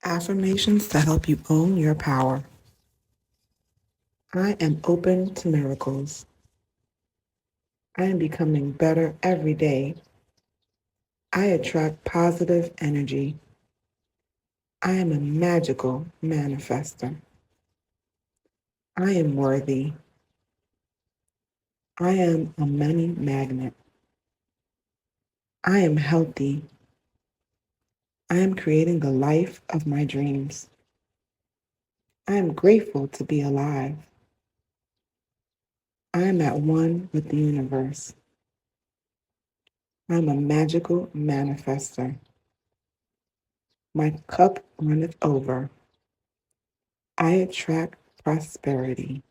Affirmations to help you own your power. I am open to miracles. I am becoming better every day. I attract positive energy. I am a magical manifester. I am worthy. I am a money magnet. I am healthy. I am creating the life of my dreams. I am grateful to be alive. I am at one with the universe. I am a magical manifester. My cup runneth over. I attract prosperity.